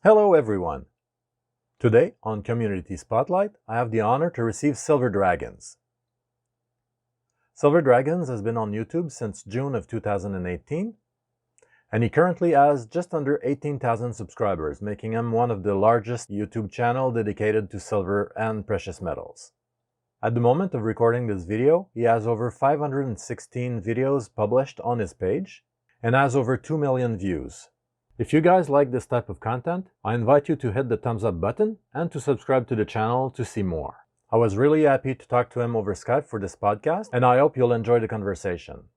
Hello everyone! Today on Community Spotlight, I have the honor to receive Silver Dragons. Silver Dragons has been on YouTube since June of 2018, and he currently has just under 18,000 subscribers, making him one of the largest YouTube channels dedicated to silver and precious metals. At the moment of recording this video, he has over 516 videos published on his page, and has over 2 million views. If you guys like this type of content, I invite you to hit the thumbs up button and to subscribe to the channel to see more. I was really happy to talk to him over Skype for this podcast, and I hope you'll enjoy the conversation.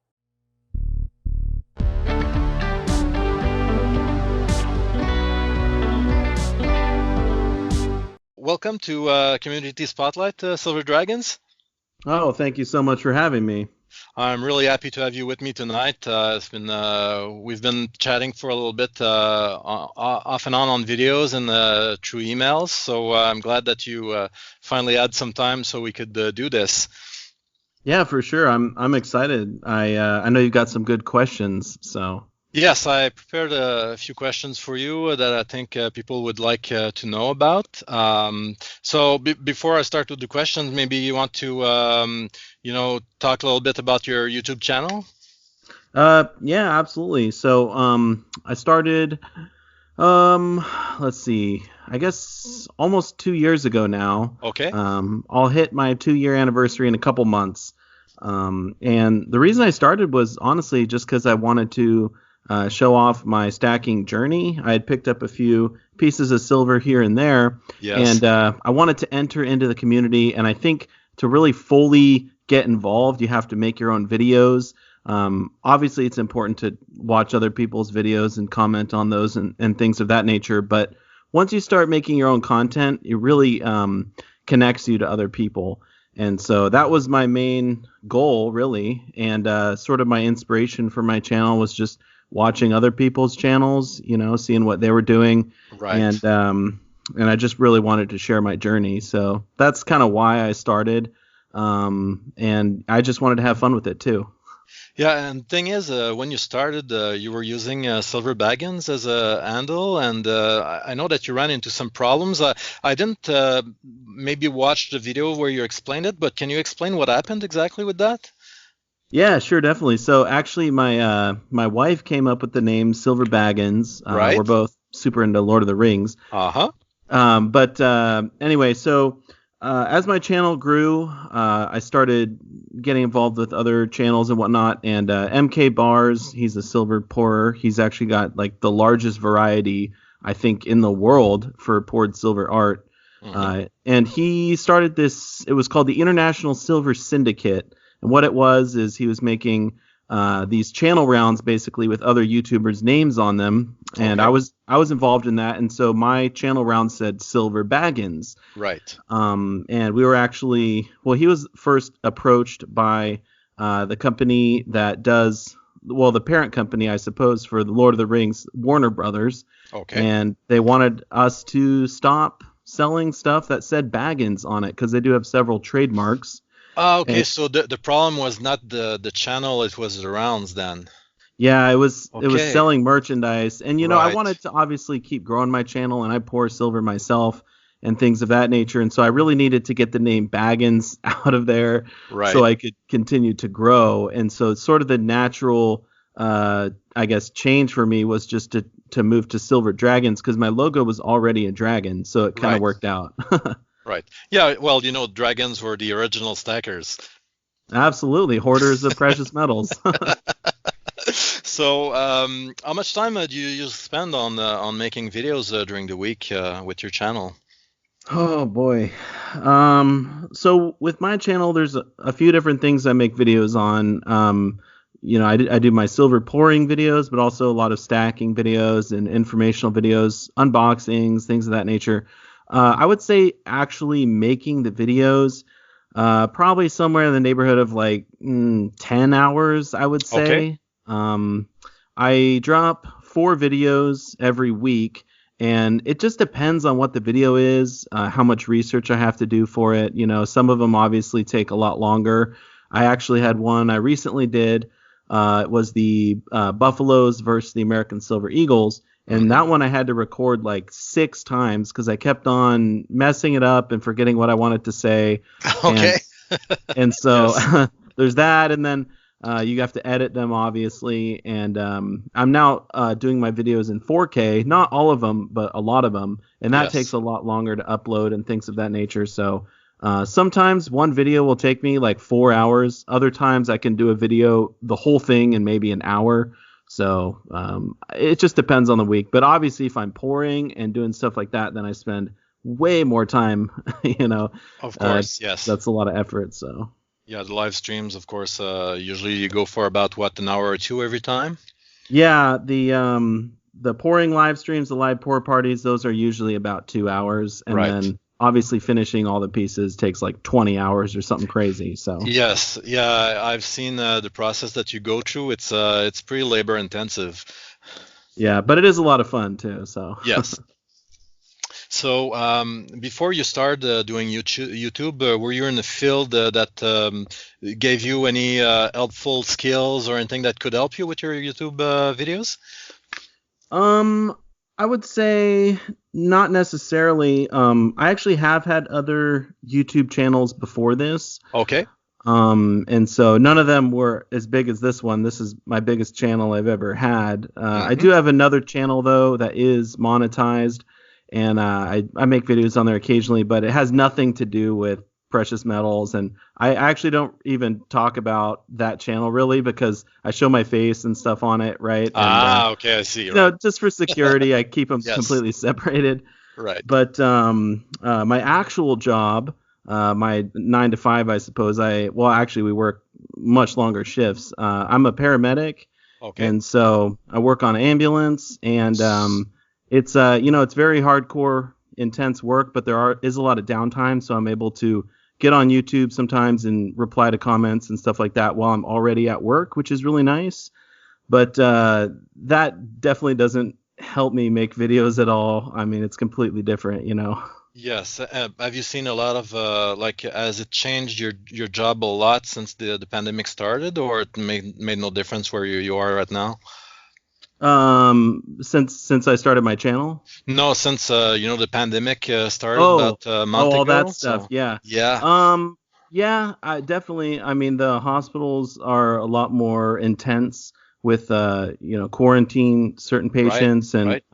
Welcome to Community Spotlight, Silver Dragons. Oh, thank you so much for having me. I'm really happy to have you with me tonight. We've been chatting for a little bit off and on videos and through emails. So I'm glad that you finally had some time so we could do this. Yeah, for sure. I'm excited. I know you've got some good questions. So yes, I prepared a few questions for you that I think people would like to know about. So before I start with the questions, maybe you want to talk a little bit about your YouTube channel? Yeah, absolutely. So I started, let's see, I guess almost 2 years ago now. Okay. I'll hit my 2-year anniversary in a couple months. And the reason I started was honestly just because I wanted to show off my stacking journey. I had picked up a few pieces of silver here and there. Yes. And I wanted to enter into the community. And I think to really fully get involved, you have to make your own videos. Obviously, it's important to watch other people's videos and comment on those and things of that nature. But once you start making your own content, it really connects you to other people. And so that was my main goal, really. And sort of my inspiration for my channel was just watching other people's channels, seeing what they were doing. Right. And I just really wanted to share my journey. So that's kind of why I started. And I just wanted to have fun with it too. Yeah, and thing is, when you started, you were using Silver Baggins as a handle, and I know that you ran into some problems. I didn't maybe watch the video where you explained it, but can you explain what happened exactly with that? Yeah, sure, definitely. So actually, my wife came up with the name Silver Baggins. Right. We're both super into Lord of the Rings. Uh-huh. But anyway, so as my channel grew, I started getting involved with other channels and whatnot. And MK Bars, he's a silver pourer. He's actually got like the largest variety, I think, in the world for poured silver art. Mm-hmm. And he started this. It was called the International Silver Syndicate. And what it was is he was making these channel rounds basically with other YouTubers' names on them, and Okay. I was involved in that, and so my channel round said Silver Baggins. Right. And we were actually, well, he was first approached by the company that does, well, the parent company, I suppose, for the Lord of the Rings, Warner Brothers. Okay. And they wanted us to stop selling stuff that said Baggins on it because they do have several trademarks. Okay, And so the problem was not the channel, it was the rounds then. yeah, it was Okay. selling merchandise, and I Right. wanted to obviously keep growing my channel, and I pour silver myself and things of that nature, and so I really needed to get the name Baggins out of there Right. so I could continue to grow. And so sort of the natural, I guess, change for me was just to move to Silver Dragons because my logo was already a dragon, so it kind of Right. worked out. Right. Yeah, well, dragons were the original stackers. Absolutely, hoarders of precious metals. So, how much time do you spend on making videos during the week with your channel? Oh boy. So with my channel, there's a few different things I make videos on. I do my silver pouring videos, but also a lot of stacking videos and informational videos, unboxings, things of that nature. I would say actually making the videos, probably somewhere in the neighborhood of like 10 hours, I would Okay. say. I drop 4 videos every week. And it just depends on what the video is, how much research I have to do for it. Some of them obviously take a lot longer. I actually had one I recently did It was the Buffaloes versus the American Silver Eagles. And that one I had to record like 6 times because I kept on messing it up and forgetting what I wanted to say. Okay. And so Yes. there's that. And then you have to edit them, obviously. And I'm now doing my videos in 4K, not all of them, but a lot of them. And that Yes. takes a lot longer to upload and things of that nature. So sometimes one video will take me like 4 hours. Other times I can do a video, the whole thing, in maybe an hour. So it just depends on the week. But obviously, if I'm pouring and doing stuff like that, then I spend way more time, Of course, yes. That's a lot of effort. So Yeah, the live streams, of course, usually you go for about what, an hour or two every time? yeah, the pouring live streams, the live pour parties, those are usually about 2 hours. And Right. then obviously finishing all the pieces takes like 20 hours or something crazy. So Yes, yeah, I've seen the process that you go through. It's pretty labor intensive. yeah, but it is a lot of fun too. So Yes. So before you started doing YouTube, were you in the field that gave you any helpful skills or anything that could help you with your YouTube videos? I would say not necessarily. I actually have had other YouTube channels before this. Okay. And so none of them were as big as this one. This is my biggest channel I've ever had. I do have another channel though that is monetized, and I make videos on there occasionally, but it has nothing to do with precious metals, and I actually don't even talk about that channel really because I show my face and stuff on it, right? And, Okay, I see. no, just for security, I keep them Yes. completely separated. Right. But my actual job, my 9 to 5, I suppose. Actually, we work much longer shifts. I'm a paramedic, Okay. and so I work on ambulance, and it's it's very hardcore, intense work, but there is a lot of downtime, so I'm able to get on YouTube sometimes and reply to comments and stuff like that while I'm already at work, which is really nice. But that definitely doesn't help me make videos at all. I mean, it's completely different, Yes. Have you seen a lot of has it changed your job a lot since the pandemic started, or it made no difference where you are right now? Since I started my channel. No, since the pandemic started Oh, about a month all ago. that stuff. So Yeah. yeah, Yeah, I definitely. I mean, the hospitals are a lot more intense with, quarantine certain patients, and right.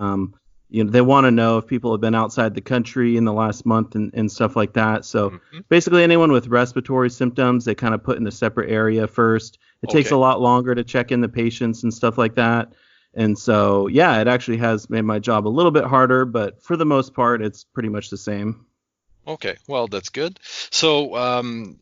they want to know if people have been outside the country in the last month and stuff like that. So basically, anyone with respiratory symptoms, they kind of put in a separate area first. It takes Okay. a lot longer to check in the patients and stuff like that. And so, yeah, it actually has made my job a little bit harder, but for the most part, it's pretty much the same. Okay, well, that's good. So,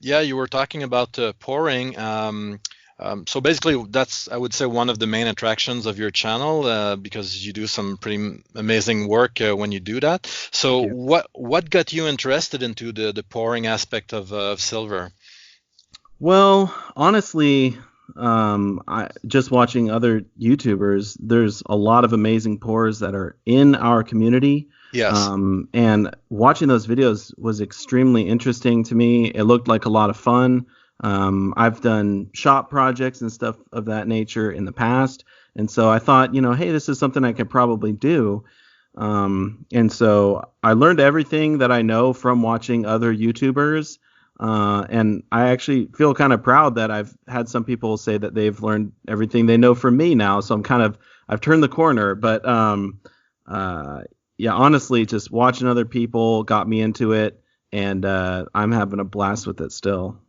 yeah, you were talking about pouring. So basically, that's, I would say, one of the main attractions of your channel because you do some pretty amazing work when you do that. So, Thank you. what got you interested into the pouring aspect of silver? Well, honestly, I just watching other YouTubers, there's a lot of amazing pours that are in our community. Yes. And watching those videos was extremely interesting to me. It looked like a lot of fun. I've done shop projects and stuff of that nature in the past. And so I thought, hey, this is something I could probably do. And so I learned everything that I know from watching other YouTubers. And I actually feel kind of proud that I've had some people say that they've learned everything they know from me now. So I've turned the corner. But yeah, honestly, just watching other people got me into it, and I'm having a blast with it still.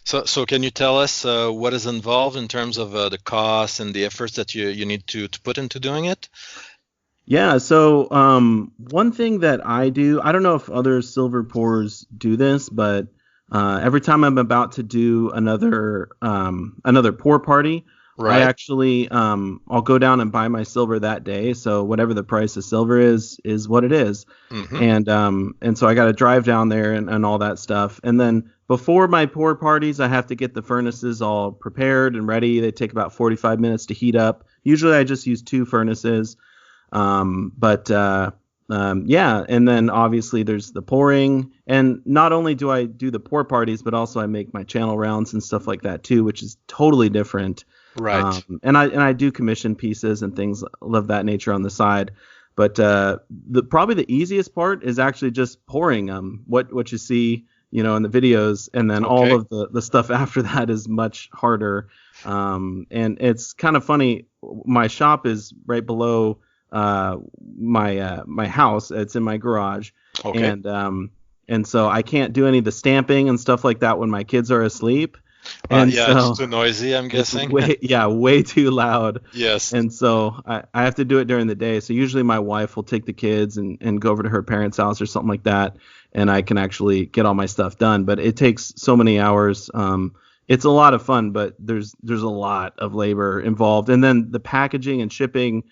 So can you tell us what is involved in terms of the costs and the efforts that you need to put into doing it? Yeah, so one thing that I do, I don't know if other silver pours do this, but every time I'm about to do another pour party, Right. I actually I'll go down and buy my silver that day. So whatever the price of silver is what it is. And so I got to drive down there and all that stuff. And then before my pour parties, I have to get the furnaces all prepared and ready. They take about 45 minutes to heat up. Usually I just use 2 furnaces. Yeah, and then obviously there's the pouring, and not only do I do the pour parties, but also I make my channel rounds and stuff like that too, which is totally different. Right. And I do commission pieces and things of that nature on the side. But probably the easiest part is actually just pouring what you see, in the videos, and then all Okay. of the stuff after that is much harder. And it's kind of funny. My shop is right below my house. It's in my garage, Okay. and so I can't do any of the stamping and stuff like that when my kids are asleep. And Yeah, it's so too noisy, I'm it's guessing. way too loud. Yes. And so I have to do it during the day. So usually my wife will take the kids and go over to her parents' house or something like that, and I can actually get all my stuff done. But it takes so many hours. It's a lot of fun, but there's a lot of labor involved. And then the packaging and shipping,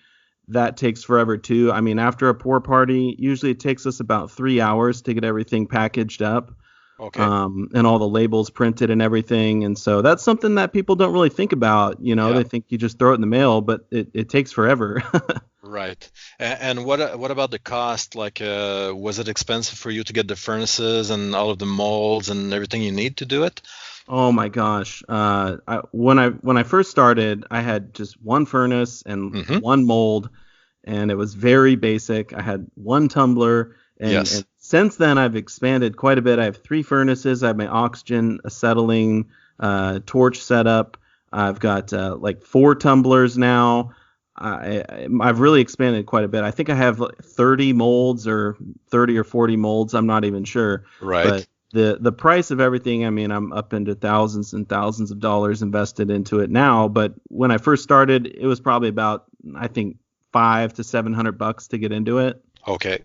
that takes forever too. I mean, after a pour party, usually it takes us about 3 hours to get everything packaged up, Okay. and all the labels printed and everything. And so that's something that people don't really think about. Yeah. They think you just throw it in the mail, but it takes forever. Right. And what about the cost? Like, was it expensive for you to get the furnaces and all of the molds and everything you need to do it? Oh my gosh. When I first started, I had just one furnace and Mm-hmm. one mold, and it was very basic. I had one tumbler, Yes. and since then I've expanded quite a bit. I have three furnaces. I have my oxygen acetylene torch setup. I've got like four tumblers now. I've really expanded quite a bit. I think I have like 30 molds, or 30 or 40 molds. I'm not even sure, Right. but the price of everything, I mean, I'm up into thousands and thousands of dollars invested into it now. But when I first started, it was probably about, I think, $500 to $700 to get into it. Okay.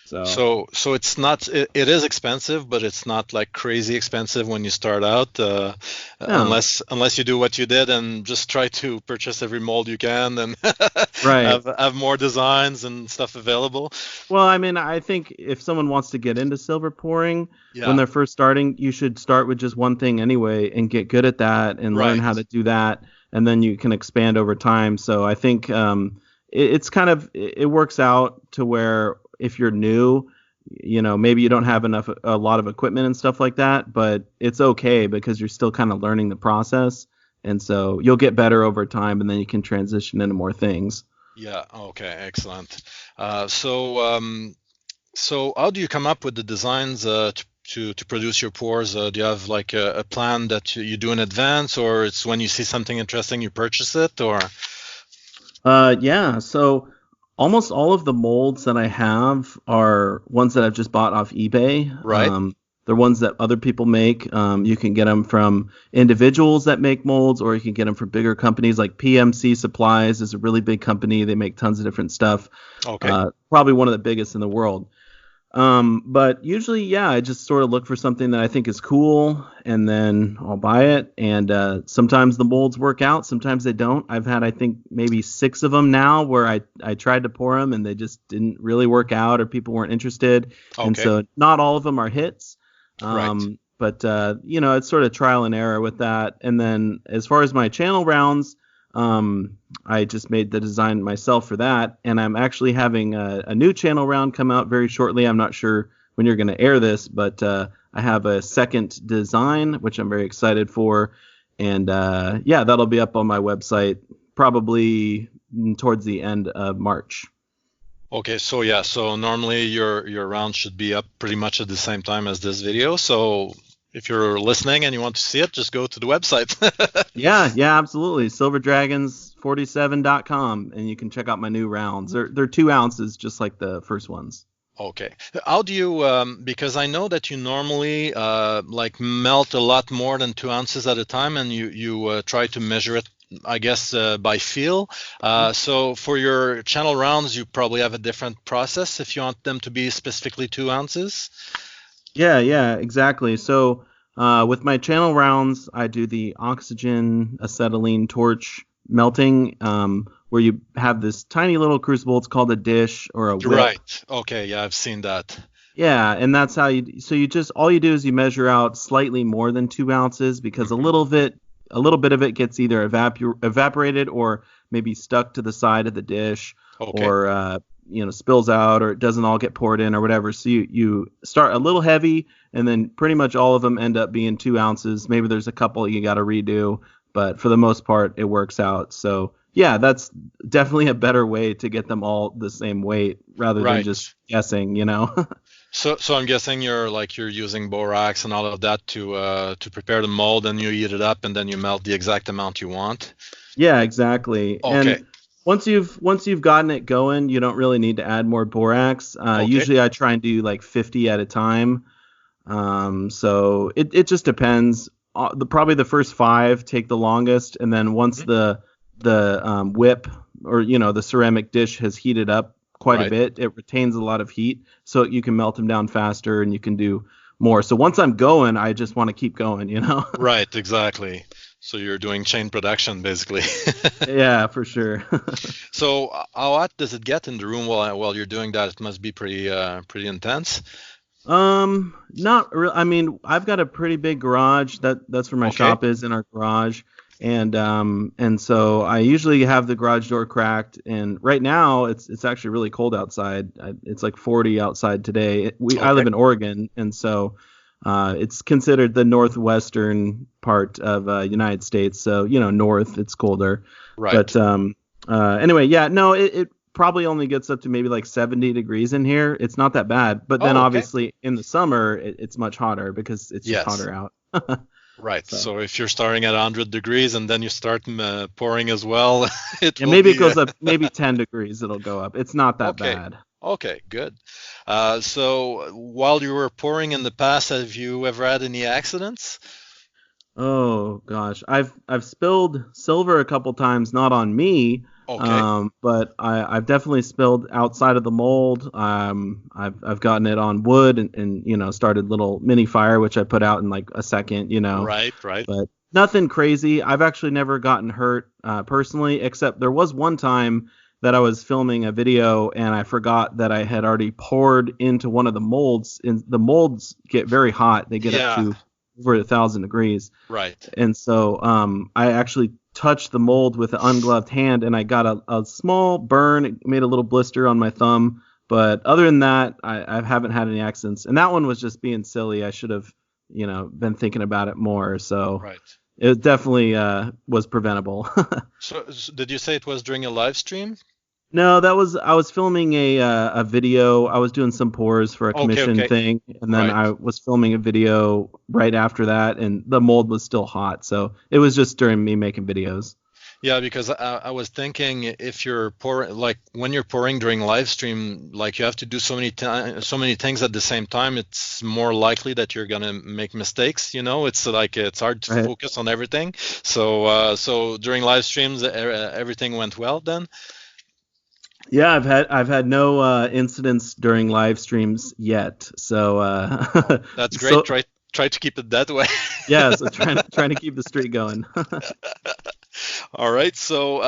So So it's not, it is expensive, but it's not like crazy expensive when you start out, no, unless you do what you did and just try to purchase every mold you can and right. have more designs and stuff available. Well, I mean, I think if someone wants to get into silver pouring when Yeah. they're first starting, you should start with just one thing anyway and get good at that and learn Right. how to do that, and then you can expand over time. So I think it's kind of, it works out to where if you're new, maybe you don't have a lot of equipment and stuff like that, but it's okay because you're still kind of learning the process, and so you'll get better over time, and then you can transition into more things. Yeah. Okay. Excellent. So how do you come up with the designs to produce your pours? Do you have like a plan that you do in advance, or it's when you see something interesting you purchase it, or? Yeah, so almost all of the molds that I have are ones that I've just bought off eBay. Right. They're ones that other people make. You can get them from individuals that make molds, or you can get them from bigger companies like PMC Supplies is a really big company. They make tons of different stuff. Okay. Probably one of the biggest in the world. But usually, yeah, I just sort of look for something that I think is cool, and then I'll buy it. And sometimes the molds work out, sometimes they don't. I've had, I think, maybe 6 of them now where I tried to pour them and they just didn't really work out, or people weren't interested. And Okay. so not all of them are hits. Right. But it's sort of trial and error with that. And then as far as my channel rounds, I just made the design myself for that, and I'm actually having a new channel round come out very shortly. I'm not sure when you're going to air this, but I have a second design, which I'm very excited for, and yeah, that'll be up on my website probably towards the end of March. Okay. So yeah. So normally your round should be up pretty much at the same time as this video. So if you're listening and you want to see it, just go to the website. Yeah, absolutely. Silverdragons47.com, and you can check out my new rounds. They're 2 ounces, just like the first ones. Okay. How do you, because I know that you normally like melt a lot more than 2 ounces at a time, and you try to measure it, I guess, by feel. So for your channel rounds, you probably have a different process if you want them to be specifically 2 ounces. Yeah, exactly. So with my channel rounds, I do the oxygen acetylene torch melting, where you have this tiny little crucible. It's called a dish or a whip. Right. Okay. Yeah, I've seen that. Yeah, and that's how you just, all you do is you measure out slightly more than 2 ounces, because Mhm. a little bit of it gets either evaporated or maybe stuck to the side of the dish, Okay. or spills out, or it doesn't all get poured in or whatever. So you start a little heavy, and then pretty much all of them end up being 2 ounces. Maybe there's a couple you got to redo, but for the most part, it works out. So yeah, that's definitely a better way to get them all the same weight rather than Right. just guessing, you know? So I'm guessing you're using borax and all of that to prepare the mold, and you heat it up, and then you melt the exact amount you want. Yeah, exactly. Okay. And once you've gotten it going, you don't really need to add more borax. Okay. Usually I try and do like 50 at a time. So it just depends. Probably the first five take the longest, and then once Mhm. the whip or the ceramic dish has heated up quite a Right. bit, it retains a lot of heat, so you can melt them down faster and you can do more. So once I'm going, I just want to keep going, you know? Right. Exactly. So you're doing chain production basically. Yeah, for sure. So how hot does it get in the room while you're doing that? It must be pretty intense. Not real. I mean, I've got a pretty big garage. That's where my Okay. shop is, in our garage. And so I usually have the garage door cracked. And right now it's actually really cold outside. It's like 40 outside today. I Okay. live in Oregon, and so it's considered the northwestern part of United States. So north, it's colder. Right. But anyway, yeah, no, it probably only gets up to maybe like 70 degrees in here. It's not that bad. But then Oh, okay. obviously in the summer, it's much hotter because it's just Yes. hotter out. Right. So So if you're starting at 100 degrees and then you start pouring as well, it yeah, will maybe it be goes up, maybe 10 degrees, it'll go up. It's not that okay. bad. Okay, good. So while you were pouring in the past, have you ever had any accidents? Oh gosh, I've spilled silver a couple times, not on me, Okay. but I've definitely spilled outside of the mold. I've gotten it on wood and started little mini fire, which I put out in like a second, Right, right. but nothing crazy. I've actually never gotten hurt personally, except there was one time that I was filming a video and I forgot that I had already poured into one of the molds, and the molds get very hot. They get up Yeah, to over 1,000 degrees. right. And so I actually touched the mold with an ungloved hand, and I got a small burn. It made a little blister on my thumb. But other than that, I haven't had any accidents. And that one was just being silly. I should have, been thinking about it more. So Right. it definitely was preventable. So did you say it was during a live stream? No, I was filming a video. I was doing some pours for a Okay, commission okay. thing, and then Right. I was filming a video right after that, and the mold was still hot, so it was just during me making videos. Yeah, because I was thinking if you're pouring, like when you're pouring during live stream, like you have to do so many things at the same time, it's more likely that you're gonna make mistakes. It's like it's hard to Right. focus on everything. So during live streams, everything went well then. Yeah, I've had no incidents during live streams yet, so That's great. so Try to keep it that way. yeah, so trying to keep the streak going. All right. So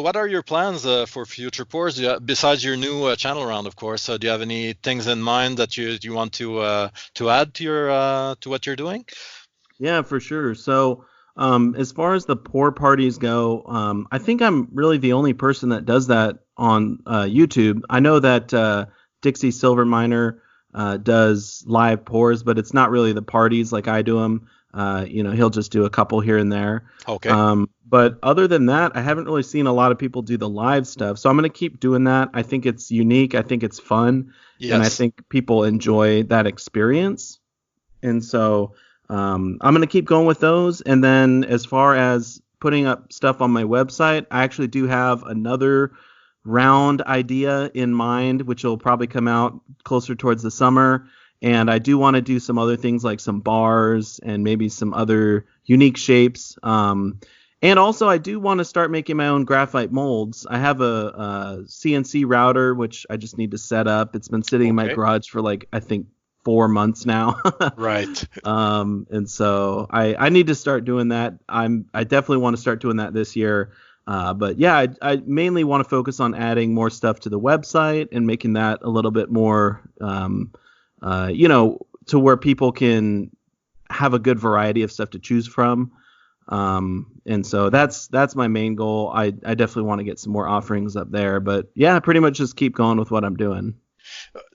what are your plans for future pours? Besides your new channel round, of course. Do you have any things in mind that you want to add to your to what you're doing? Yeah, for sure. So, as far as the pour parties go, I think I'm really the only person that does that on YouTube. I know that Dixie Silver Miner does live pours, but it's not really the parties like I do them. He'll just do a couple here and there. Okay. But other than that, I haven't really seen a lot of people do the live stuff. So I'm going to keep doing that. I think it's unique. I think it's fun. And I Yes. think people enjoy that experience. And so I'm going to keep going with those. And then as far as putting up stuff on my website, I actually do have another round idea in mind, which will probably come out closer towards the summer. And I do want to do some other things like some bars and maybe some other unique shapes. And also, I do want to start making my own graphite molds. I have a CNC router, which I just need to set up. It's been sitting in my Okay. garage for like, I think, 4 months now. Right. And so I need to start doing that. I definitely want to start doing that this year. But yeah, I mainly want to focus on adding more stuff to the website and making that a little bit more, to where people can have a good variety of stuff to choose from. And so that's my main goal. I definitely want to get some more offerings up there. But yeah, pretty much just keep going with what I'm doing.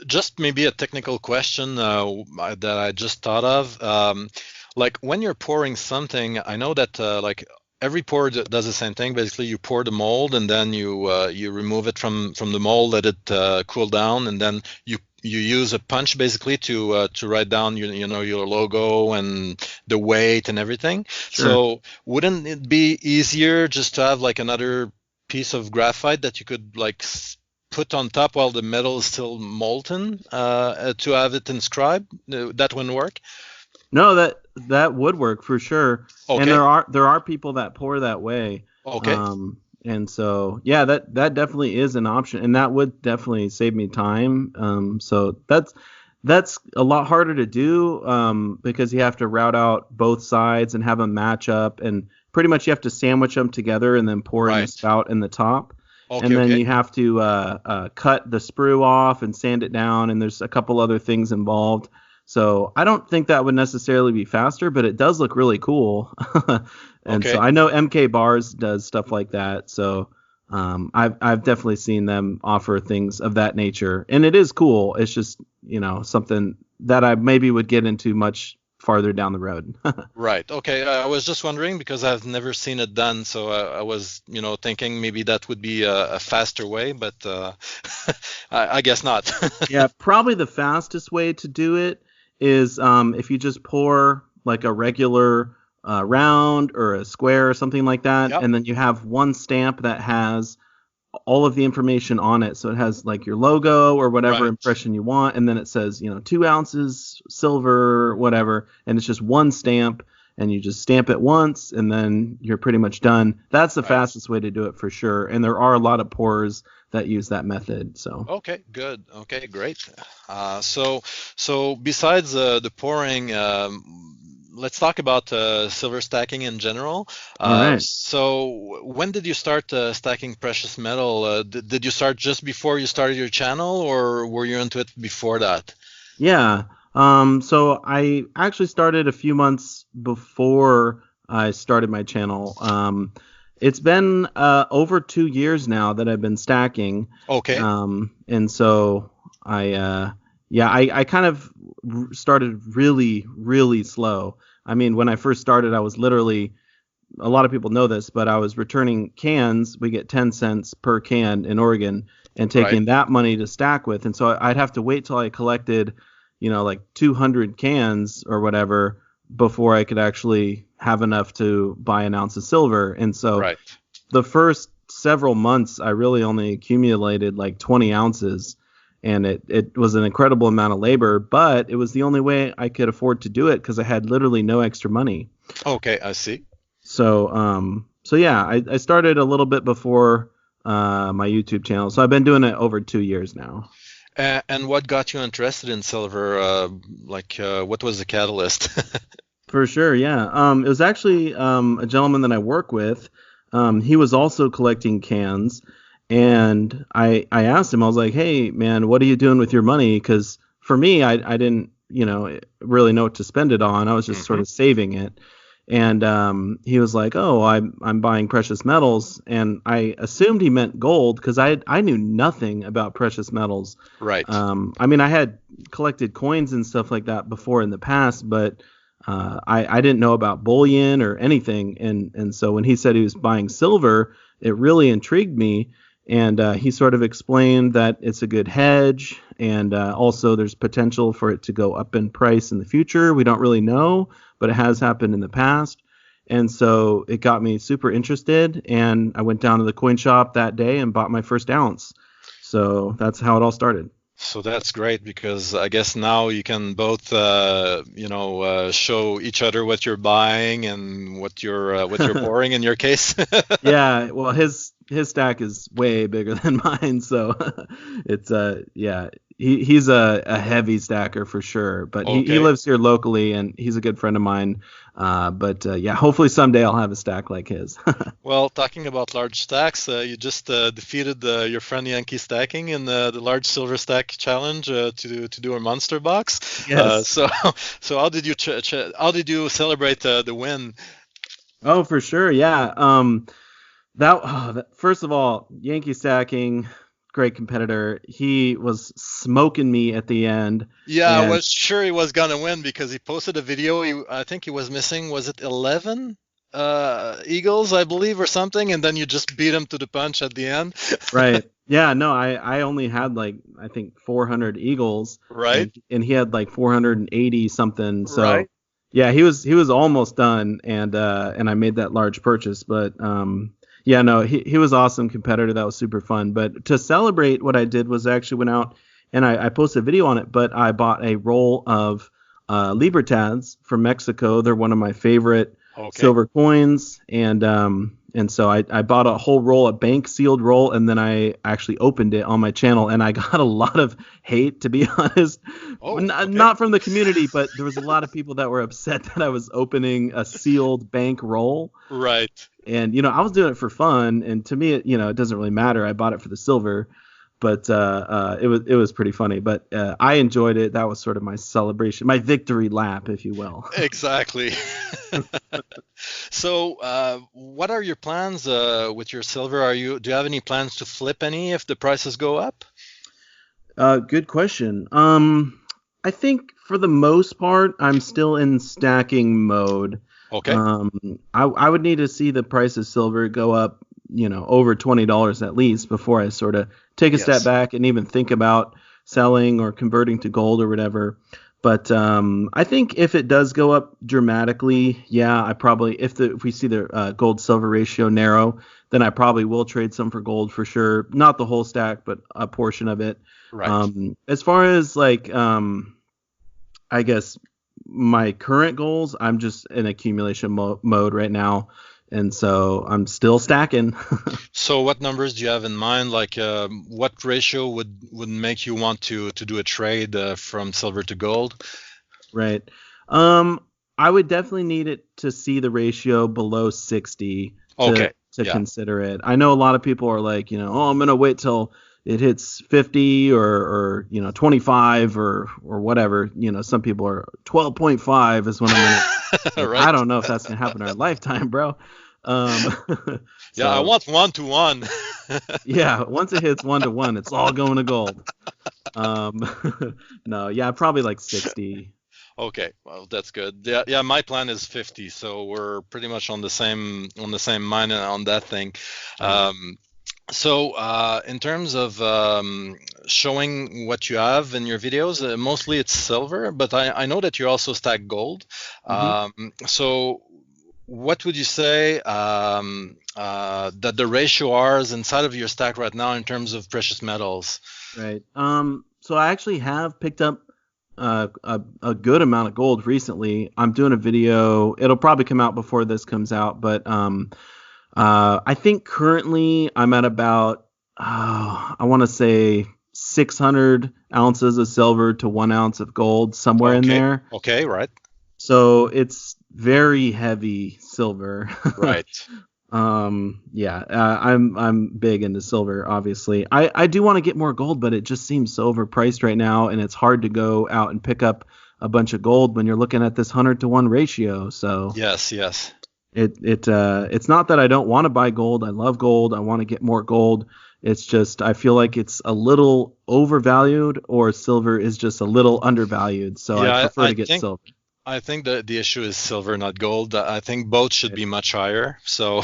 Just maybe a technical question that I just thought of. like when you're pouring something, I know that like every pour does the same thing. Basically, you pour the mold and then you remove it from the mold, let it cool down, and then you use a punch basically to write down your logo and the weight and everything. Sure. So wouldn't it be easier just to have like another piece of graphite that you could like put on top while the metal is still molten to have it inscribed? That wouldn't work. No, that would work for sure. And Okay. there are people that pour that way. Okay. And so yeah, that definitely is an option, and that would definitely save me time. So that's a lot harder to do because you have to route out both sides and have them match up, and pretty much you have to sandwich them together and then pour in the Right. spout in the top. Okay. And then Okay. you have to cut the sprue off and sand it down, and there's a couple other things involved. So I don't think that would necessarily be faster, but it does look really cool. And so Okay. I know MK Bars does stuff like that. So I've definitely seen them offer things of that nature, and it is cool. It's just something that I maybe would get into much farther down the road. Right. Okay. I was just wondering because I've never seen it done, so I was, thinking maybe that would be a faster way, but I guess not. Yeah, probably the fastest way to do it is if you just pour like a regular round or a square or something like that, Yep. and then you have one stamp that has all of the information on it. So it has like your logo or whatever Right. impression you want, and then it says 2 ounces silver, whatever, and it's just one stamp, and you just stamp it once, and then you're pretty much done. That's the Right. fastest way to do it for sure, and there are a lot of pourers that use that method. So Okay. Good. Okay. Great. So besides the pouring, let's talk about silver stacking in general. all right. So when did you start stacking precious metal? Did you start just before you started your channel, or were you into it before that? Yeah. So I actually started a few months before I started my channel. It's been over 2 years now that I've been stacking. Okay. And so I kind of started really, really slow. I mean, when I first started, I was literally, a lot of people know this, but I was returning cans. We get 10 cents per can in Oregon, and taking Right. that money to stack with. And so I'd have to wait till I collected, like 200 cans or whatever before I could actually have enough to buy an ounce of silver. And so Right. the first several months, I really only accumulated like 20 ounces. And it was an incredible amount of labor, but it was the only way I could afford to do it because I had literally no extra money. Okay. I see. So yeah, I started a little bit before my YouTube channel. So I've been doing it over 2 years now. And what got you interested in silver? What was the catalyst? For sure, yeah. It was actually a gentleman that I work with. He was also collecting cans, and I asked him, I was like, hey, man, what are you doing with your money? Because for me, I didn't, really know what to spend it on. I was just sort Mhm. of saving it. And he was like, oh, I'm buying precious metals. And I assumed he meant gold because I knew nothing about precious metals. Right. I mean, I had collected coins and stuff like that before in the past, but I didn't know about bullion or anything. And so when he said he was buying silver, it really intrigued me. And he sort of explained that it's a good hedge, and also there's potential for it to go up in price in the future. We don't really know, but it has happened in the past. And so it got me super interested, and I went down to the coin shop that day and bought my first ounce. So that's how it all started. So that's great because I guess now you can both, show each other what you're buying and what you're pouring in your case. Yeah, well, his stack is way bigger than mine, so it's yeah, he's a heavy stacker for sure. But he Okay. lives here locally, and he's a good friend of mine. But yeah, hopefully someday I'll have a stack like his. Well, talking about large stacks, you just defeated your friend Yankee Stacking in the large silver stack challenge to do a monster box. Yes. So how did you how did you celebrate the win? Oh, for sure. Yeah. First of all, Yankee stacking, great competitor. He was smoking me at the end. Yeah, I And was sure he was gonna win because he posted a video. I think he was missing, was it 11 eagles, I believe, or something, and then you just beat him to the punch at the end. right. Yeah, no, I only had like I think 400 eagles Right, and he had like 480 something. So right. yeah, he was almost done and I made that large purchase, but yeah, no, he was awesome competitor. That was super fun. But to celebrate, what I did was I actually went out and I posted a video on it, but I bought a roll of Libertads from Mexico. They're one of my favorite Okay. silver coins, and so I bought a whole roll, a bank sealed roll, and then I actually opened it on my channel, and I got a lot of hate, to be honest. Oh, okay. Not from the community, but there was a lot of people that were upset that I was opening a sealed bank roll. Right. And I was doing it for fun, and to me, it doesn't really matter. I bought it for the silver, but it was pretty funny. But I enjoyed it. That was sort of my celebration, my victory lap, if you will. Exactly. So, what are your plans with your silver? Do you have any plans to flip any if the prices go up? Good question. I think for the most part, I'm still in stacking mode. Okay. I would need to see the price of silver go up, over $20 at least before I sort of take a step Yes. back and even think about selling or converting to gold or whatever. But I think if it does go up dramatically, yeah, I probably if we see the gold silver ratio narrow, then I probably will trade some for gold for sure. Not the whole stack, but a portion of it. Right. As far as like I guess my current goals, I'm just in accumulation mode right now, and so I'm still stacking. So, what numbers do you have in mind? Like, what ratio would make you want to do a trade from silver to gold? Right. Um, I would definitely need it to see the ratio below 60 to Okay. Yeah. consider it. I know a lot of people are like, oh, I'm gonna wait till it hits 50 or 25 or whatever. Some people are 12.5 is when I'm gonna. Like, I Right. don't know if that's gonna happen in our lifetime, bro. Yeah, I So want 1 to 1. yeah, once it hits 1 to 1, it's all going to gold. Um, no, yeah, probably like 60. Okay, well that's good. Yeah, yeah, my plan is 50, so we're pretty much on the same mind on that thing. Right. Um, so in terms of showing what you have in your videos, mostly it's silver, but I know that you also stack gold. hmm So what would you say that the ratio are inside of your stack right now in terms of precious metals? Right. So I actually have picked up a good amount of gold recently. I'm doing a video. It'll probably come out before this comes out, but I think currently I'm at about I want to say 600 ounces of silver to 1 ounce of gold, somewhere in Okay, there. okay, right, So it's very heavy silver. right. Yeah, I'm big into silver, obviously. I do want to get more gold, but it just seems so overpriced right now, and it's hard to go out and pick up a bunch of gold when you're looking at this 100 to 1 ratio. So Yes, yes. it's not that I don't want to buy gold. I love gold. I want to get more gold. It's just I feel like it's a little overvalued, or silver is just a little undervalued. So I Yeah, prefer to get silver. I think the issue is silver, not gold. I think both should be much higher. So,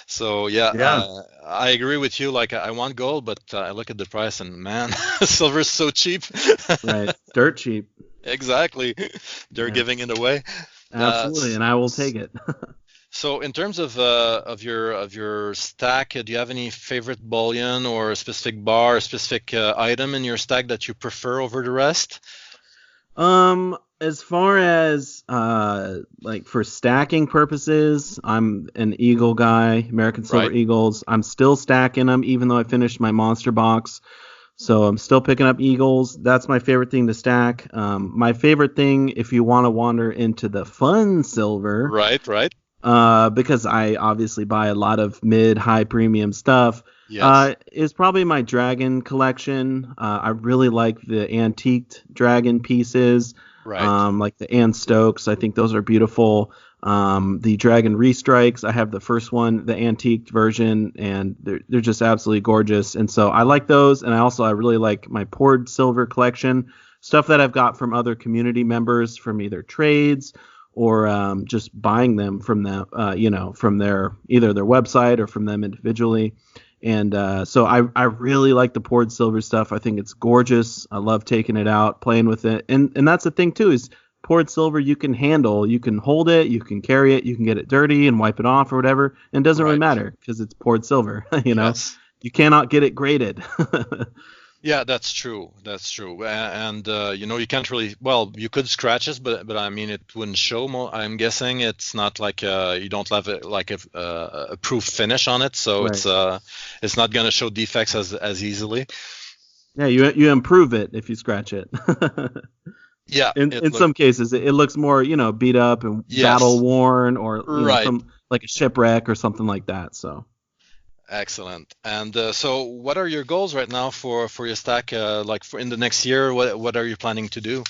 so yeah, Yeah. I agree with you. Like I want gold, but I look at the price and man, silver is so cheap. Right. Dirt cheap. Exactly, they're Yeah. giving it away. Absolutely, and I will take it. So in terms of your stack, do you have any favorite bullion or a specific bar, a specific item in your stack that you prefer over the rest? As far as like for stacking purposes, I'm an Eagle guy, American Silver Right. Eagles. I'm still stacking them even though I finished my monster box. So I'm still picking up Eagles. That's my favorite thing to stack. My favorite thing, if you want to wander into the fun silver, Right, right. because I obviously buy a lot of mid, high premium stuff, Yes. is probably my dragon collection. I really like the antiqued dragon pieces, Right. like the Anne Stokes. I think those are beautiful. The Dragon Restrikes, I have the first one, the antique version, and they're just absolutely gorgeous. And so I like those, and I really like my poured silver collection, stuff that I've got from other community members, from either trades or just buying them from them, from either their website or from them individually. And so I really like the poured silver stuff. I think it's gorgeous. I love taking it out, playing with it. And that's the thing too, is poured silver you can handle. You can hold it, you can carry it, you can get it dirty and wipe it off or whatever. And it doesn't really matter because it's poured silver. Yes. You cannot get it graded. Yeah, that's true. That's true. And you can't really. Well, you could scratch it, but I mean, it wouldn't show. I'm guessing it's not like you don't have a proof finish on it, so Right. it's not gonna show defects as easily. Yeah, you improve it if you scratch it. Yeah, In some cases, it looks more, beat up and yes, battle worn, or right. from like a shipwreck or something like that. So. Excellent. And so, what are your goals right now for your stack? For in the next year, what are you planning to do?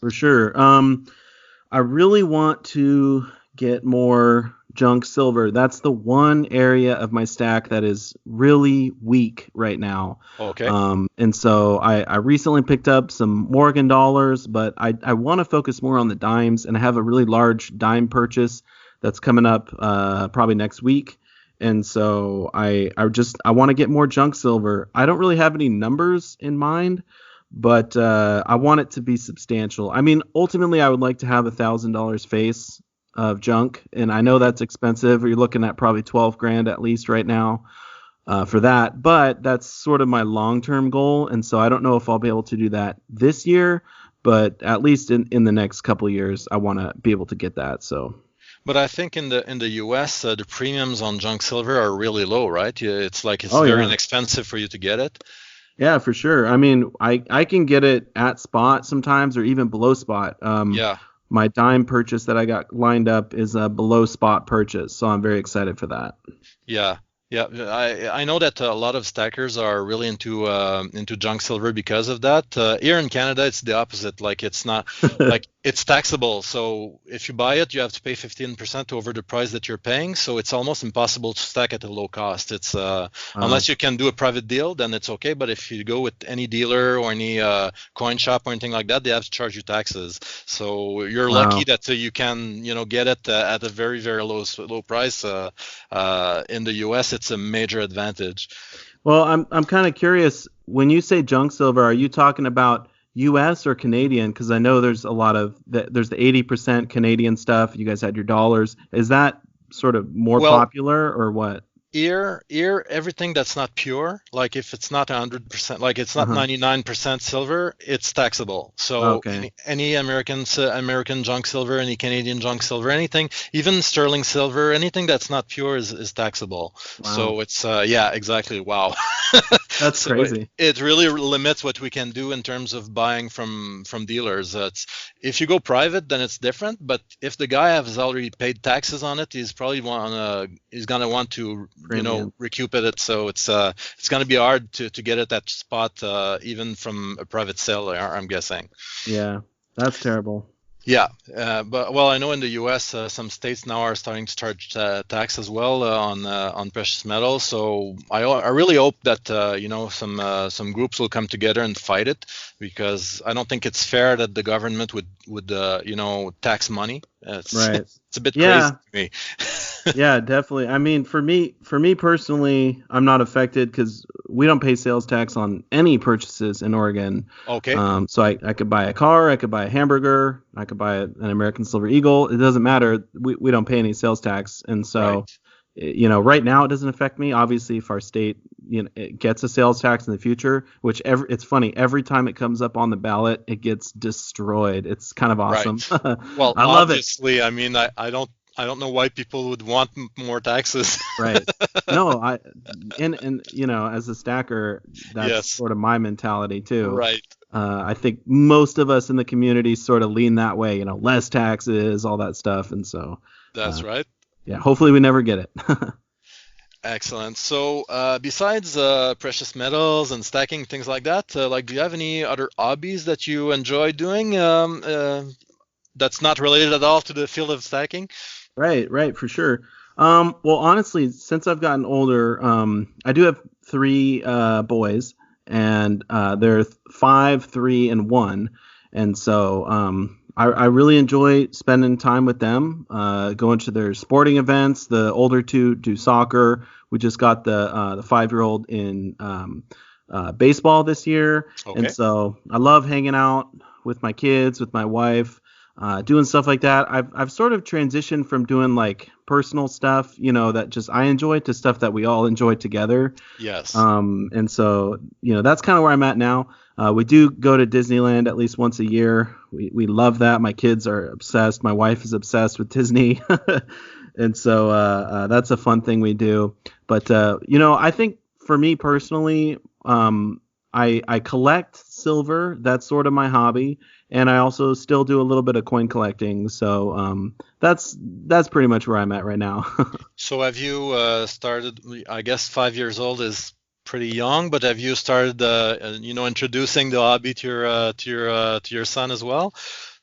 For sure. I really want to get more junk silver. That's the one area of my stack that is really weak right now. Okay. And so I recently picked up some Morgan dollars, but I want to focus more on the dimes, and I have a really large dime purchase that's coming up probably next week. And so I want to get more junk silver. I don't really have any numbers in mind, but I want it to be substantial. I mean, ultimately, I would like to have $1,000 face of junk, and I know that's expensive. You're looking at probably 12 grand at least right now for that. But that's sort of my long-term goal, and so I don't know if I'll be able to do that this year, but at least in the next couple of years, I want to be able to get that. So. But I think in the US, the premiums on junk silver are really low, right? It's Oh, very yeah. inexpensive for you to get it. Yeah, for sure. I mean, I can get it at spot sometimes, or even below spot. Yeah. My dime purchase that I got lined up is a below spot purchase, so I'm very excited for that. Yeah, yeah. I know that a lot of stackers are really into junk silver because of that. Here in Canada, it's the opposite. Like it's not like it's taxable. So if you buy it, you have to pay 15% over the price that you're paying. So it's almost impossible to stack at a low cost. It's unless you can do a private deal, then it's okay. But if you go with any dealer or any coin shop or anything like that, they have to charge you taxes. So you're lucky that you can get it at a very very low price. In the U.S., it's a major advantage. Well, I'm kind of curious. When you say junk silver, are you talking about U.S. or Canadian? Because I know there's there's the 80% Canadian stuff. You guys had your dollars. Is that sort of more popular or what? Here, everything that's not pure, like if it's not 100%, like it's not 99% silver, it's taxable. So any American junk silver, any Canadian junk silver, anything, even sterling silver, anything that's not pure is taxable. Wow. So it's yeah, exactly. Wow. That's crazy. It really limits what we can do in terms of buying from dealers. If you go private, then it's different. But if the guy has already paid taxes on it, he's probably gonna want to recoup it. So it's gonna be hard to get at that spot even from a private seller, I'm guessing. Yeah, that's terrible. Yeah, but I know in the U.S. Some states now are starting to charge tax as well on precious metals. So I really hope that some groups will come together and fight it, because I don't think it's fair that the government would tax money. Right. It's a bit crazy to me. Yeah, definitely. I mean, for me personally, I'm not affected because we don't pay sales tax on any purchases in Oregon. Okay. So I could buy a car, I could buy a hamburger, I could buy an American Silver Eagle. It doesn't matter. We don't pay any sales tax, and so right now it doesn't affect me. Obviously, if our state it gets a sales tax in the future, which it's funny, every time it comes up on the ballot, it gets destroyed. It's kind of awesome. Right. Well, I love obviously, I mean, I don't know why people would want more taxes. Right. No, and as a stacker, that's sort of my mentality too. Right. I think most of us in the community sort of lean that way, less taxes, all that stuff. And so that's right. Yeah, hopefully we never get it. Excellent. So besides precious metals and stacking, things like that, do you have any other hobbies that you enjoy doing that's not related at all to the field of stacking? Right, for sure. Well, honestly, since I've gotten older, I do have three boys, and they're 5, 3, and 1. And so I really enjoy spending time with them, going to their sporting events. The older two do soccer. We just got the 5-year-old in baseball this year, and Okay. so I love hanging out with my kids, with my wife, doing stuff like that. I've sort of transitioned from doing like personal stuff, that just I enjoy, to stuff that we all enjoy together. Yes. And so, that's kind of where I'm at now. We do go to Disneyland at least once a year. We love that. My kids are obsessed. My wife is obsessed with Disney. And so that's a fun thing we do. But, I think for me personally, I collect silver. That's sort of my hobby. And I also still do a little bit of coin collecting. So that's pretty much where I'm at right now. So have you started, I guess 5 years old is pretty young, but have you started, introducing the hobby to your son as well?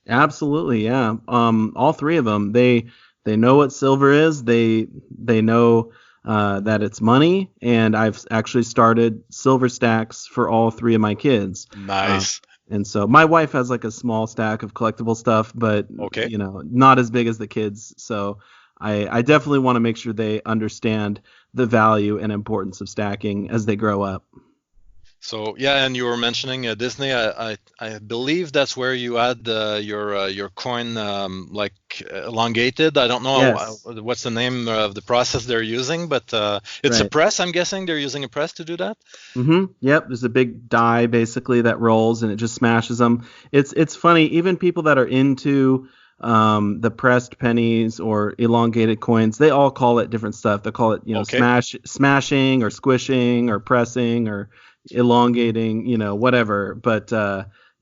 Absolutely, yeah. All three of them, they know what silver is. They know that it's money, and I've actually started silver stacks for all three of my kids. Uh, Nice. and so my wife has like a small stack of collectible stuff, but Okay. not as big as the kids. So I definitely want to make sure they understand the value and importance of stacking as they grow up. So yeah, and you were mentioning Disney. I believe that's where you had your coin like elongated. I don't know Yes. what's the name of the process they're using, but it's a Right. press. I'm guessing they're using a press to do that. Yep. There's a big die basically that rolls and it just smashes them. It's funny. Even people that are into the pressed pennies or elongated coins, they all call it different stuff. They call it Okay. smashing or squishing or pressing or elongating, whatever. But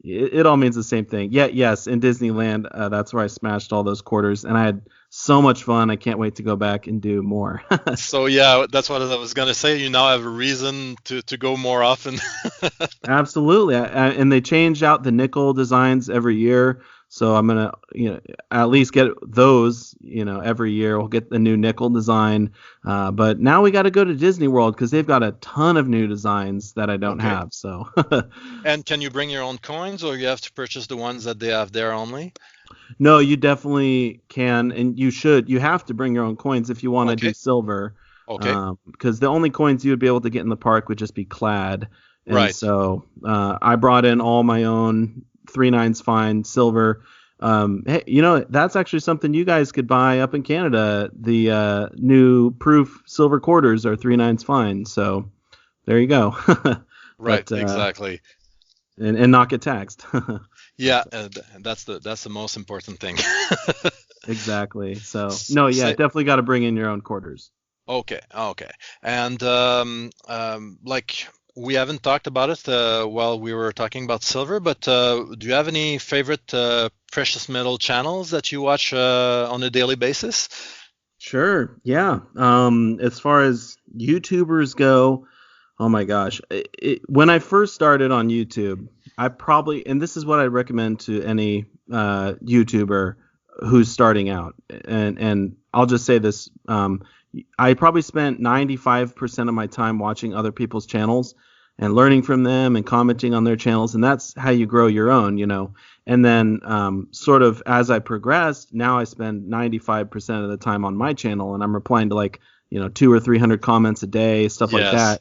it all means the same thing. Yeah. Yes. In Disneyland, that's where I smashed all those quarters, and I had so much fun. I can't wait to go back and do more. So yeah, that's what I was gonna say. You now have a reason to go more often. Absolutely. And they change out the nickel designs every year. So I'm gonna, at least get those, every year. We'll get the new nickel design. But now we got to go to Disney World because they've got a ton of new designs that I don't Okay. have. So, And can you bring your own coins, or you have to purchase the ones that they have there only? no, you definitely can, and you should. You have to bring your own coins if you want to do Okay. silver, Okay. because the only coins you would be able to get in the park would just be clad. And Right. so I brought in all my own 3/9 fine silver. Hey, that's actually something you guys could buy up in Canada. The new proof silver quarters are 3/9 fine. So there you go. Right. But Exactly. and not get taxed. Yeah, that's the most important thing. Exactly. So no, yeah, Say, definitely got to bring in your own quarters. okay, okay, and like we haven't talked about it while we were talking about silver, but do you have any favorite precious metal channels that you watch on a daily basis? Sure. Yeah. As far as YouTubers go, oh my gosh, when I first started on YouTube, I probably, and this is what I recommend to any YouTuber who's starting out, and I'll just say this, I probably spent 95% of my time watching other people's channels and learning from them and commenting on their channels, and that's how you grow your own. And then sort of as I progressed, now I spend 95% of the time on my channel, and I'm replying to like, 200 or 300 comments a day, stuff like Yes.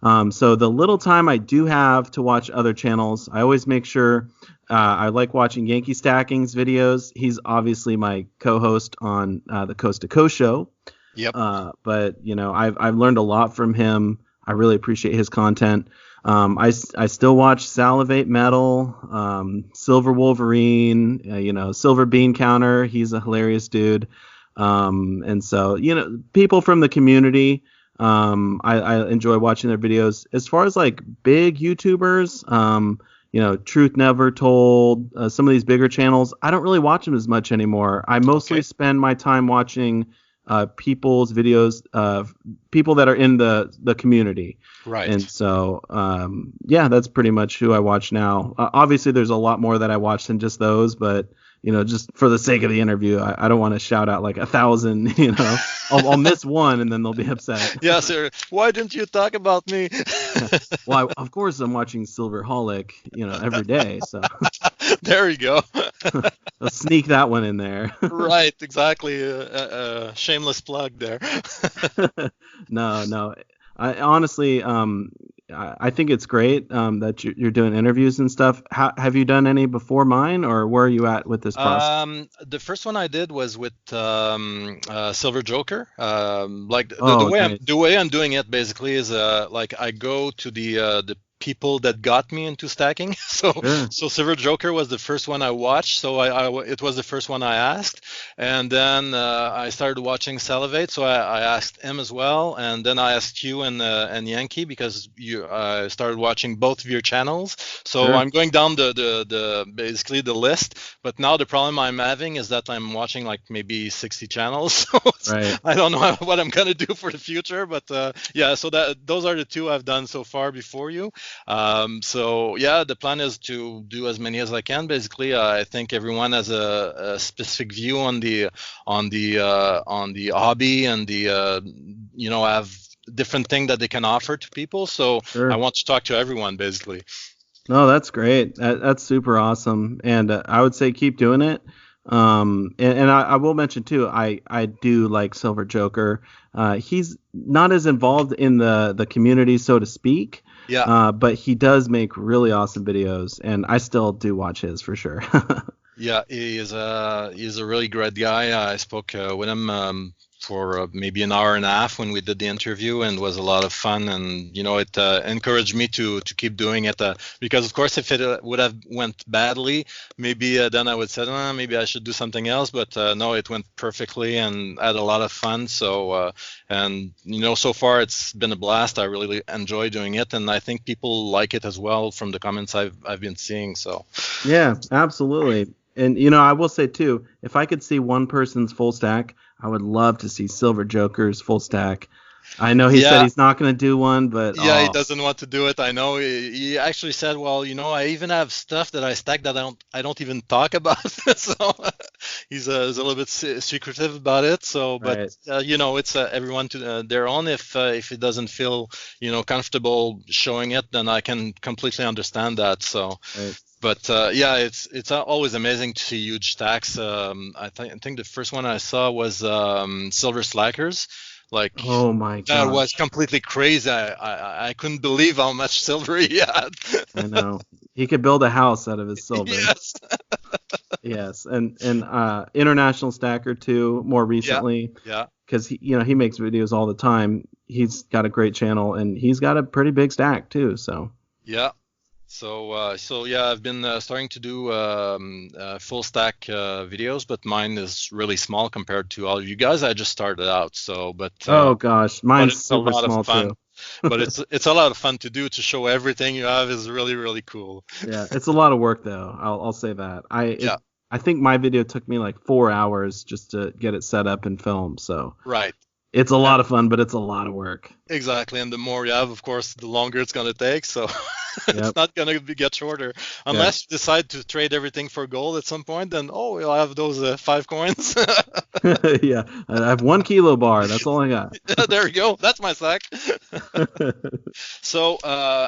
that. So the little time I do have to watch other channels, I always make sure I like watching Yankee Stacking's videos. He's obviously my co-host on the Coast to Coast show. Yep. But I've learned a lot from him. I really appreciate his content. I still watch Salivate Metal, Silver Wolverine, Silver Bean Counter. He's a hilarious dude. And so, people from the community, I enjoy watching their videos. As far as like big YouTubers, Truth Never Told, some of these bigger channels, I don't really watch them as much anymore. I mostly Okay. spend my time watching people's videos, people that are in the community. And Right. so, yeah, that's pretty much who I watch now. Obviously, there's a lot more that I watch than just those, but just for the sake of the interview, I don't want to shout out like 1,000. I'll miss one and then they'll be upset. Yeah, sir. Why didn't you talk about me? Well, of course I'm watching Silverholic, every day, so There you go. I'll sneak that one in there. Right, exactly. Shameless plug there. No. I honestly, I think it's great that you're doing interviews and stuff. Have you done any before mine, or where are you at with this process? The first one I did was with Silver Joker. Like Oh, nice. the way I'm doing it basically is like I go to the people that got me into stacking. So Sure. Silver Joker was the first one I watched. So it was the first one I asked, and then I started watching Salivate. So I asked him as well, and then I asked you and Yankee because you started watching both of your channels. So Sure. I'm going down the basically the list. But now the problem I'm having is that I'm watching like maybe 60 channels. So Right. I don't know what I'm gonna do for the future. But yeah, so those are the two I've done so far before you. So yeah, the plan is to do as many as I can. Basically, I think everyone has a specific view on the hobby and have different thing that they can offer to people. So I Sure. want to talk to everyone basically. No, that's great. That's super awesome, and I would say keep doing it. And I will mention too, I do like Silver Joker. He's not as involved in the community, so to speak. Yeah. But he does make really awesome videos, and I still do watch his for sure. Yeah, he's a really great guy. I spoke with him for maybe an hour and a half when we did the interview, and it was a lot of fun. And it encouraged me to keep doing it because, of course, if it would have went badly, maybe then I would say, maybe I should do something else. But no, it went perfectly and had a lot of fun. So and so far it's been a blast. I really enjoy doing it, and I think people like it as well from the comments I've been seeing. So. Yeah, absolutely. And I will say too, if I could see one person's full stack, I would love to see Silver Joker's full stack. I know he said Yeah. he's not going to do one, but Yeah, he doesn't want to do it. I know. He actually said, "Well, I even have stuff that I stack that I don't even talk about." So he's a little bit secretive about it. So, but right. it's everyone to their own. If it doesn't feel comfortable showing it, then I can completely understand that. So. Right. But yeah, it's always amazing to see huge stacks. I think the first one I saw was Silver Slackers. Like Oh my that was gosh. completely crazy. I couldn't believe how much silver he had. I know. He could build a house out of his silver. Yes. Yes, and international stacker too. More Yeah. recently, Yeah. because he makes videos all the time. He's got a great channel, and he's got a pretty big stack too. So Yeah. So yeah, I've been starting to do full stack videos, but mine is really small compared to all of you guys. I just started out, but oh gosh, mine's it's a super lot of small fun. too. But it's a lot of fun to do. To show everything you have is really, really cool. Yeah, it's a lot of work though. I'll say that. Yeah. I think my video took me like 4 hours just to get it set up and filmed. So Right. it's a lot of fun, but it's a lot of work. Exactly, and the more you have, of course, the longer it's gonna take. So it's Yep. not gonna get shorter unless you decide to trade everything for gold at some point. Then we'll have those 5 coins. Yeah, I have 1 kilo bar. That's all I got. There you go. That's my sack. So,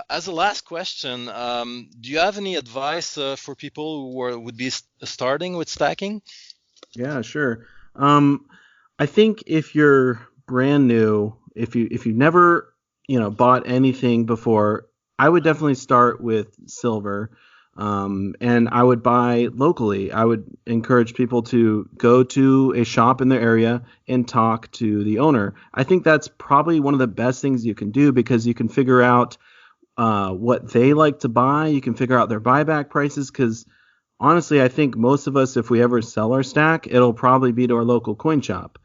as a last question, do you have any advice for people who would be starting with stacking? Yeah, sure. I think if you're brand new, if you've never bought anything before, I would definitely start with silver. And I would buy locally. I would encourage people to go to a shop in their area and talk to the owner. I think that's probably one of the best things you can do because you can figure out what they like to buy. You can figure out their buyback prices because honestly, I think most of us, if we ever sell our stack, it'll probably be to our local coin shop.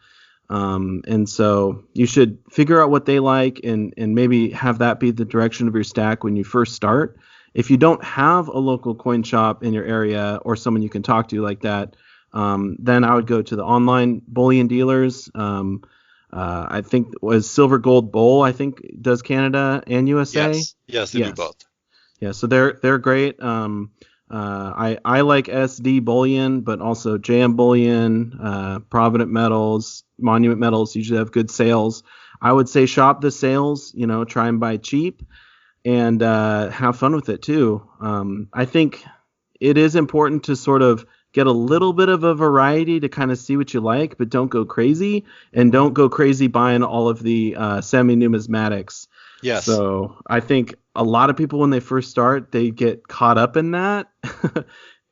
And so you should figure out what they like and maybe have that be the direction of your stack when you first start. If you don't have a local coin shop in your area or someone you can talk to like that, then I would go to the online bullion dealers. I think it was Silver Gold Bull, I think does Canada and USA. Yes, they do both. Yeah, so they're great. I like SD Bullion, but also JM Bullion, Provident Metals, Monument Metals usually have good sales. I would say shop the sales, try and buy cheap and have fun with it too. I think it is important to sort of get a little bit of a variety to kind of see what you like, but don't go crazy, and don't go crazy buying all of the semi-numismatics. Yes. So I think a lot of people when they first start, they get caught up in that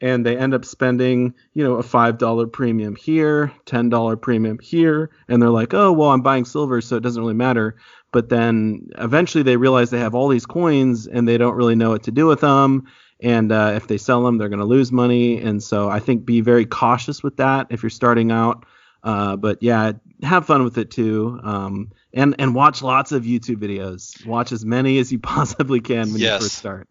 and they end up spending, a $5 premium here, $10 premium here. And they're like, oh, well, I'm buying silver, so it doesn't really matter. But then eventually they realize they have all these coins and they don't really know what to do with them. And if they sell them, they're going to lose money. And so I think be very cautious with that if you're starting out. But yeah, have fun with it too. And watch lots of YouTube videos. Watch as many as you possibly can when you first start.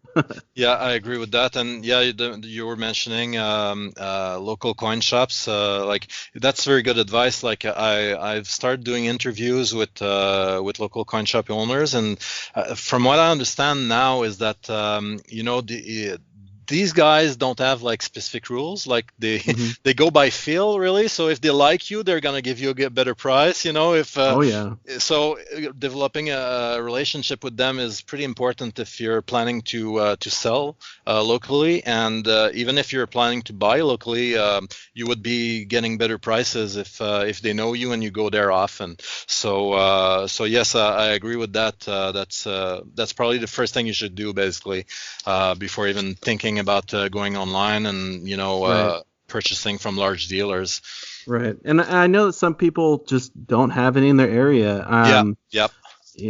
Yeah, I agree with that. And yeah, you were mentioning local coin shops. Like that's very good advice. Like I've started doing interviews with local coin shop owners, and from what I understand now is that these guys don't have like specific rules. Like they go by feel really. So if they like you, they're gonna give you a better price. So developing a relationship with them is pretty important if you're planning to sell locally, and even if you're planning to buy locally, you would be getting better prices if they know you and you go there often. So yes, I agree with that. That's probably the first thing you should do basically before even thinking about going online and Right. purchasing from large dealers. Right. And I know that some people just don't have any in their area. Yep.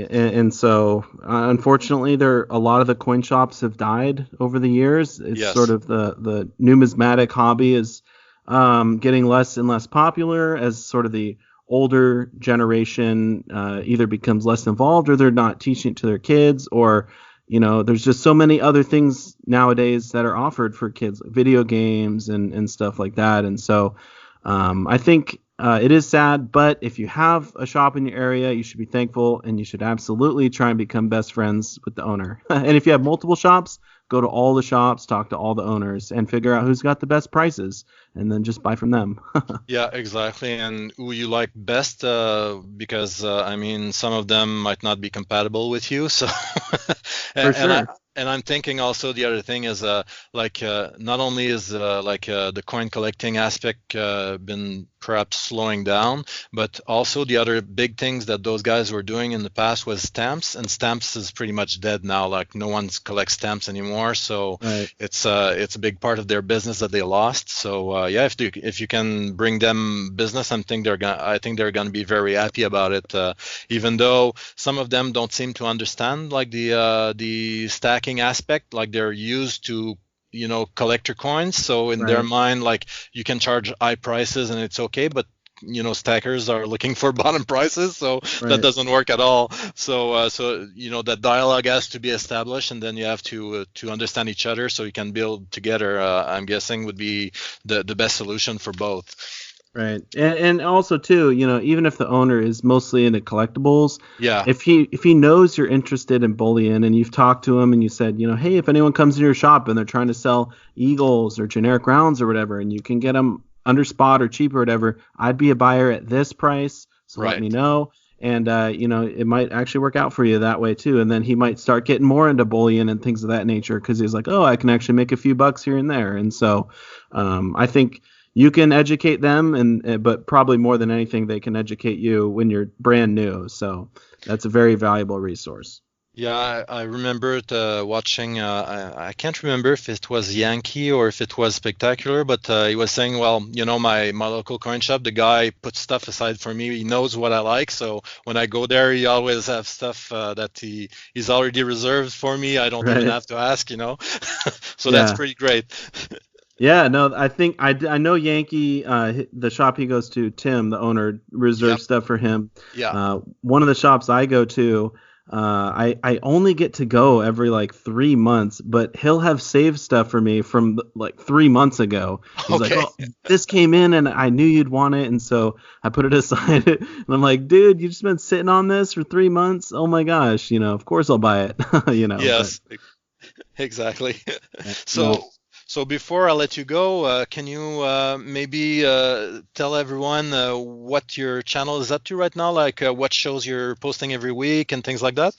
And so, unfortunately, a lot of the coin shops have died over the years. It's sort of the numismatic hobby is getting less and less popular as sort of the older generation either becomes less involved or they're not teaching it to their kids, or there's just so many other things nowadays that are offered for kids, like video games and stuff like that. And so I think it is sad, but if you have a shop in your area, you should be thankful, and you should absolutely try and become best friends with the owner. And if you have multiple shops, go to all the shops, talk to all the owners, and figure out who's got the best prices, and then just buy from them. Yeah, exactly. And who you like best, because I mean, some of them might not be compatible with you. So, For sure. and I'm thinking also the other thing is not only is the coin collecting aspect been perhaps slowing down, but also the other big things that those guys were doing in the past was stamps, and stamps is pretty much dead now. Like no one collects stamps anymore, so Right. it's a big part of their business that they lost. So yeah, if you can bring them business, I think they're gonna be very happy about it. Even though some of them don't seem to understand like the stacking aspect, like they're used to collector coins, so in their Right. mind like you can charge high prices and it's okay, but stackers are looking for bottom prices, so that Right. doesn't work at all. So that dialogue has to be established, and then you have to understand each other so you can build together. I'm guessing would be the best solution for both. Right. And also too, even if the owner is mostly into collectibles, Yeah. if he knows you're interested in bullion and you've talked to him and you said, hey, if anyone comes to your shop and they're trying to sell eagles or generic rounds or whatever, and you can get them under spot or cheap or whatever, I'd be a buyer at this price. So let Right. me know. And, it might actually work out for you that way too. And then he might start getting more into bullion and things of that nature because he's like, oh, I can actually make a few bucks here and there. And so I think you can educate them, but probably more than anything, they can educate you when you're brand new. So that's a very valuable resource. Yeah, I remember watching. I can't remember if it was Yankee or if it was Spectacular, but he was saying, well, my local coin shop, the guy puts stuff aside for me. He knows what I like, so when I go there, he always have stuff that he's already reserved for me. I don't even Right. have to ask, So that's Yeah. pretty great. Yeah, no, I think I know Yankee, the shop he goes to, Tim, the owner, reserves Yep. stuff for him. Yeah. One of the shops I go to, I only get to go every like 3 months, but he'll have saved stuff for me from like 3 months ago. He's like, Okay. oh, this came in and I knew you'd want it, and so I put it aside. And I'm like, dude, you just been sitting on this for 3 months? Oh my gosh, of course I'll buy it. Yes. Exactly. But, So. So before I let you go, can you maybe tell everyone what your channel is up to right now? Like what shows you're posting every week and things like that?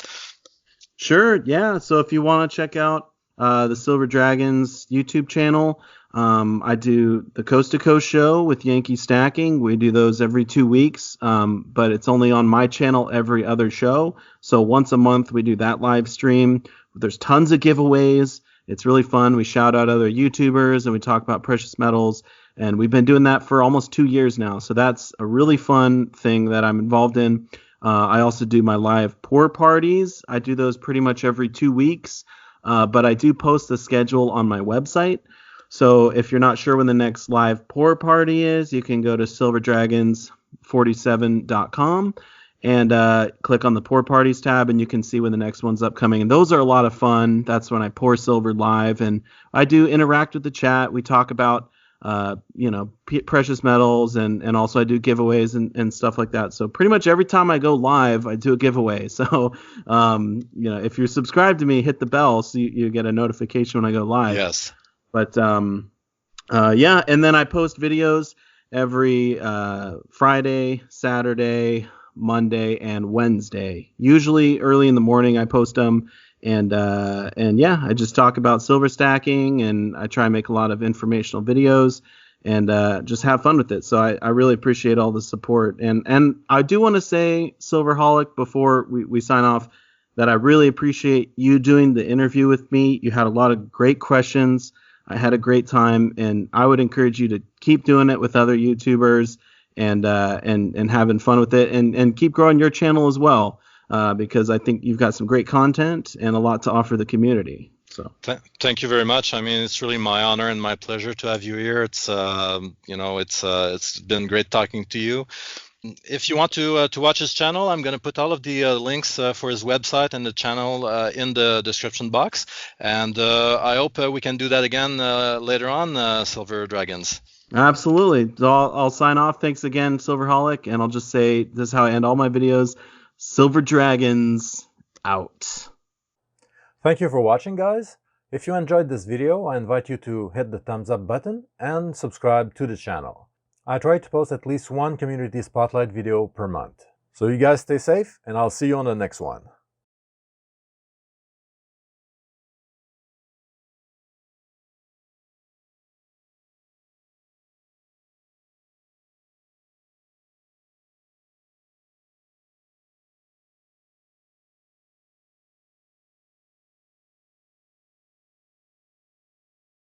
Sure, yeah. So if you want to check out the Silver Dragons YouTube channel, I do the Coast to Coast show with Yankee Stacking. We do those every 2 weeks, but it's only on my channel every other show. So once a month we do that live stream. There's tons of giveaways. It's really fun. We shout out other YouTubers and we talk about precious metals. And we've been doing that for almost 2 years now. So that's a really fun thing that I'm involved in. I also do my live pour parties. I do those pretty much every 2 weeks, but I do post the schedule on my website. So if you're not sure when the next live pour party is, you can go to silverdragons47.com and click on the pour parties tab, and you can see when the next one's upcoming. And those are a lot of fun. That's when I pour silver live, and I do interact with the chat. We talk about precious metals, and also I do giveaways and stuff like that. So pretty much every time I go live, I do a giveaway. So, if you're subscribed to me, hit the bell so you get a notification when I go live. Yes. But, yeah, and then I post videos every Friday, Saturday, Monday, and Wednesday. Usually early in the morning I post them. And yeah, I just talk about silver stacking, and I try and make a lot of informational videos and just have fun with it. So I really appreciate all the support. And I do want to say, Silverholic, before we sign off, that I really appreciate you doing the interview with me. You had a lot of great questions. I had a great time, and I would encourage you to keep doing it with other YouTubers and having fun with it, and keep growing your channel as well. Because I think you've got some great content and a lot to offer the community. So thank you very much. I mean, it's really my honor and my pleasure to have you here. It's it's been great talking to you. If you want to watch his channel, I'm going to put all of the links for his website and the channel in the description box. And I hope we can do that again later on, Silver Dragons. Absolutely. So I'll sign off. Thanks again, Silverholic. And I'll just say, this is how I end all my videos. Silver Dragons out. Thank you for watching, guys. If you enjoyed this video, I invite you to hit the thumbs up button and subscribe to the channel. I try to post at least one community spotlight video per month. So you guys stay safe, and I'll see you on the next one.